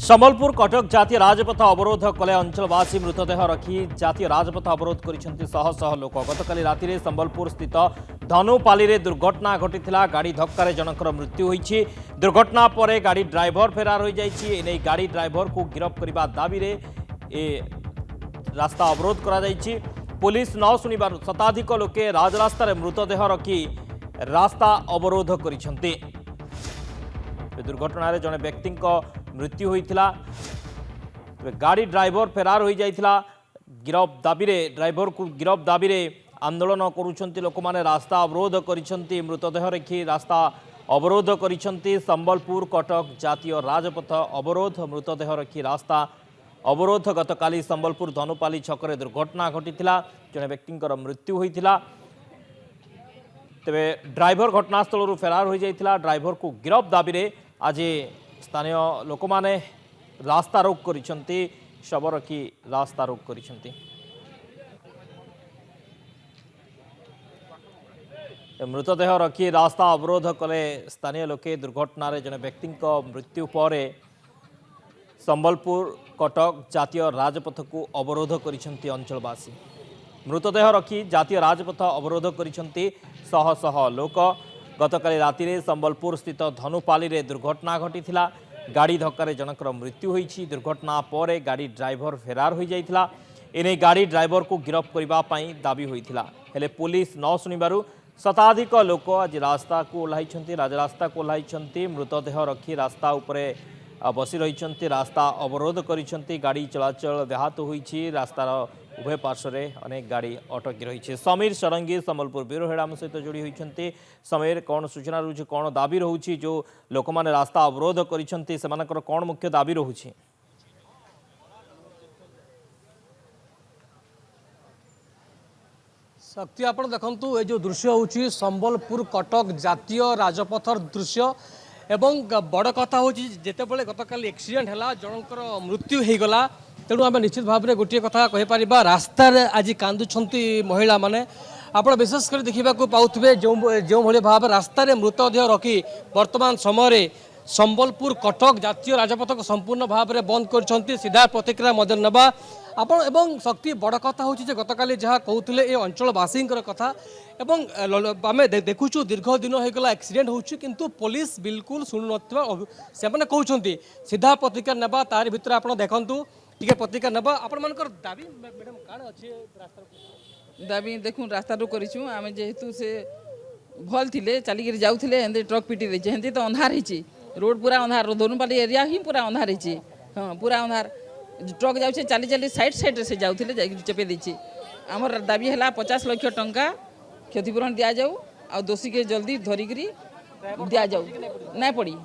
সম্বলপুর কটক জাতীয় রাজপথ অবরোধ কলে অঞ্চলবাসী মৃতদেহ রক্ষি জাতীয় রাজপথ অবরোধ করেছেন শহ শহ লোক। গতকাল রাতে সম্বলপুর স্থিত ধনুপালি দুর্ঘটনা ঘটি গাড়ি ধক্কার জনকর মৃত্যু হয়েছে। দুর্ঘটনা পরে গাড়ি ড্রাইভর ফেরার হয়ে যাই। এনে গাড়ি ড্রাইভর কু গিরফ করা দাবি এ রাস্তা অবরোধ করা যাইছি। পুলিশ ন শুনিবার শতাধিক লোকে রাজরাস্তায় মৃতদেহ রক্ষি রাস্তা অবরোধ করেছেন। দুর্ঘটনার জনে ব্যক্তি মৃত্যু হয়েছিল। গাড়ি ড্রাইভর ফেরার হয়ে যাই। গিরফ দাবি ড্রাইভর কু গিরফ দাবি আন্দোলন করুচ্ছেন লোক মানে। রাস্তা অবরোধ করেছেন। মৃতদেহ রেখি রাস্তা অবরোধ করেছেন। সম্বলপুর কটক জাতীয় রাজপথ অবরোধ মৃতদেহ রেখি রাস্তা অবরোধ। গতকাল সম্বলপুর ধনুপালি ছকরে দুর্ঘটনা ঘটি জনে ব্যক্তিঙ্কর মৃত্যু হয়েছিল। তবে ড্রাইভর ঘটনাস্থল ফেরার হয়ে যাই। ড্রাইভর কু গিরফ দাবি আজ স্থানীয় লোক মানে রাস্তা রোক করেছেন। শব রক্ষি রাস্তা রোক করেছেন। মৃতদেহ রক্ষি রাস্তা অবরোধ কলে স্থানীয় লোকে। দুর্ঘটনার জনে ব্যক্তি মৃত্যু পরে সম্বলপুর কটক জাতীয় রাজপথকু অবরোধ করেছেন অঞ্চলবাসী। মৃতদেহ রক্ষি জাতীয় রাজপথ অবরোধ করেছেন শহ শহ লোক। গতকাল রাতে সম্বলপুর স্থিত ধনুপালি দুর্ঘটনা ঘটি গাড়ি ধক্কার জনকর মৃত্যু হয়েছে। দুর্ঘটনা পরে গাড়ি ড্রাইভর ফেরার হয়ে যাই। এনে গাড়ি ড্রাইভর কু গিরফ করা দাবি হয়েছিল। হেলে পুলিশ ন শুনিবারু শতাধিক লোক আজ রাস্তা কু ওহ্লাইছেন। রাজরাস্তা কু ওহ্লাইছেন। মৃতদেহ রক্ষি রাস্তা উপরে বসি রয়েছেন। রাস্তা অবরোধ করেছেন। গাড়ি চলাচল ব্যাহত হয়েছে। রাস্তার উভয় পার্শ্বরে অনেক গাড়ি অটকি রয়েছে। সমীর ষড়ঙ্গী সম্বলপুর ব্যুরো হেড আম সহিত যোড়ি হয়েছেন। সমীর, কোণ সূচনা রয়েছে, কোণ দাবি রয়েছে? যে লোক মানে রাস্তা অবরোধ করেছেন সেমানଙ୍କର কোণ মুখ্য দাবি রয়েছে? শক্তি আপনার দেখুন, এই যে দৃশ্য হচ্ছে সম্বলপুর কটক জাতীয় রাজপথর দৃশ্য। এবং বড় কথা হচ্ছে যেতবে গতকাল এক্সিডেন্ট হল জনকর মৃত্যু হয়ে গলা। তেণু আমি নিশ্চিত ভাবে গোটিয়ে কথা কহিপার রাস্তার আজ কান্দুচ্ছেন মহিলা মানে। আপনার বিশেষ করে দেখা পাওবে যেভাবে ভাবে রাস্তায় মৃতদেহ রক্ষি বর্তমান সময়ে সম্বলপুর কটক জাতীয় রাজপথ সম্পূর্ণ ভাবে বন্ধ করেছেন। সিধা প্রতিক্রিয়া মধ্যে নেবা আপনার। এবং শক্তি বড় কথা হচ্ছে যে গতকাল যা কৌলে এই অঞ্চলবাসী কথা। এবং আমি দেখুছু দীর্ঘ দিন হয়ে গলা আক্সিডেন্ট হচ্ছে কিন্তু পুলিশ বিলকুল শুণু নথিবা সে কৌঁচ সিধা প্রতিক্রিয়া নেবা। তার ভিতরে আপনার দেখুন টিকে প্রতিক্রিয়া নেবা। আপনার দাবি ম্যাডাম কাণ আছে রাস্তার দাবি দেখুন রাস্তাটা করেছু আমি যেহেতু সে ভাল ଥିଲେ চালিকি যাওলে এমনি ট্রক পিটি দিয়েছে। এমনি তো ଅନ୍ଧାର ହେଇଛି ରୋଡ଼ ପୁରା ଅନ୍ଧାର। ଧନୁପାଲି ଏରିଆ ହିଁ ପୁରା ଅନ୍ଧାର ହେଇଛି। ହଁ ପୁରା ଅନ୍ଧାର। ট্রক যাচ্ছে চালি চালি সাইড সাইডে সে যাওলে যাই চেপে দিয়েছে। আমার দাবি হল 50 লক্ষ টঙ্কা ক্ষতিপূরণ দিয়া যাও আর দোষীকে জলদি ধরিকি দিয়া যাও না পড়ি।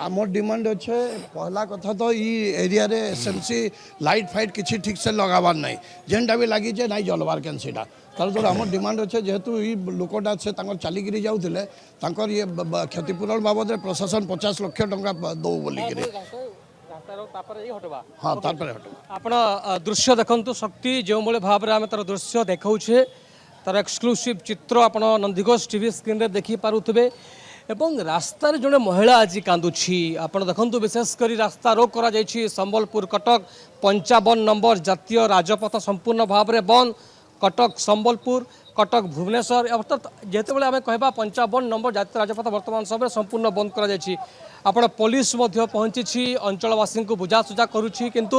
আমার ডিমান্ড হচ্ছে পহলা কথা তো ই এরিয়ারে এসএমসি লাইট ফাইট কিছু ঠিক সে লগাবার নাই। যেটা বি লাগিছে নাই জলবার কেন সেটা। তারপরে আমার ডিমান্ড হচ্ছে যেহেতু এই লোকটা সে তাঁর চালিকি যাওলে তাঁর ইয়ে ক্ষতিপূরণ বাবদে প্রশাসন 50 লক্ষ টঙ্কা দৌ বলিকি। হ্যাঁ তারপরে হটবা। আপনার দৃশ্য দেখুন শক্তি যেভাবে ভাবে আমি তার দৃশ্য দেখাউছে তার এক্সক্লুসিভ চিত্র আপনার নন্দীঘোষ টিভি স্ক্রিনে দেখিপারে। এবং রাস্তার জনে মহিলা আজ কান্দুছি আপনার দেখুন। বিশেষ করে রাস্তা রোক করা যাইছি সম্বলপুর কটক 55 নম্বর জাতীয় রাজপথ সম্পূর্ণ ভাবে বন্ধ। কটক সম্বলপুর কটক ভুবনেশ্বর অর্থাৎ যেতবে আমি কহবা 55 নম্বর জাতীয় রাজপথ বর্তমান সময় সম্পূর্ণ বন্ধ করা যাইছি। আপনার পুলিশ মধ্য পৌঁছিছি অঞ্চলবাসী বুঝাসুঝা করুছি কিন্তু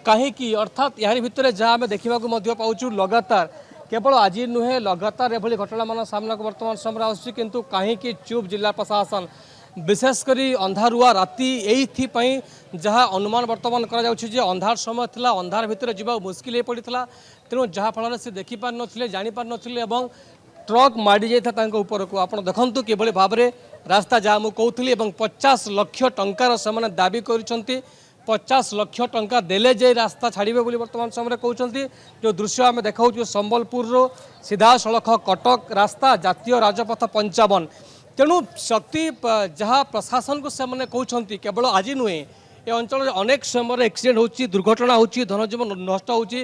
কাহিকি অর্থাৎ এর ভিতরে যা আমি দেখা পাচ্ছু লগাতার কেবল আজ নুহে লগাতার এভাবে ঘটনা মান সামনাକୁ বর্তমান সময় আসছে কিন্তু কাহিকি চুপ জেলা প্রশাসন। বিশেষ করে অন্ধারুয়া রাতি এইপাই যা অনুমান বর্তমান করা যাচ্ছে যে অন্ধার সময় লা অন্ধার ভিতরে যা মুশকিল হয়ে পড়া। তেমন যাফলে সে দেখিপার নথিলে জাঁপার নথিলে এবং ট্রক মাড়ি যাই তাঙ্ক উপরকু। আপনার দেখুন কিভাবে ভাবে রাস্তা যা মু কৌলি এবং 50 লক্ষ টঙ্কার সে দাবি করেছেন। 50 লক্ষ টঙ্কা দেলে যে রাস্তা ছাড়বে বলে বর্তমান সময় কৌঁচ। যে দৃশ্য আমি দেখাচ্ছু সম্বলপুর সিধা সড়ক কটক রাস্তা জাতীয় রাজপথ 55। তেণু শক্তি যা প্রশাসনকে সে কৌঁচ কেবল আজ নুহে এ অঞ্চলের অনেক সময় এক্সিডেন্ট হচ্ছে, দুর্ঘটনা হচ্ছে, ধনজীবন নষ্ট হচ্ছে।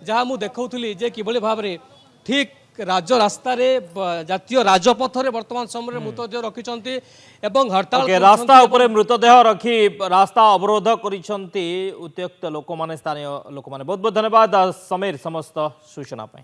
যা মু দেখাউলি যে কিভাবে ভাবে ঠিক राजरास्तार जातीय राजपथरे वर्तमान समय मृतदेह रखिंट एवं हड़ताल ओके, रास्ता उपरे मृतदेह रखी रास्ता अवरोध करिसेंती उत्त्यक्त लोक माने स्थानीय लोक माने। बहुत बहुत धन्यवाद समीर समस्त सूचना पाई।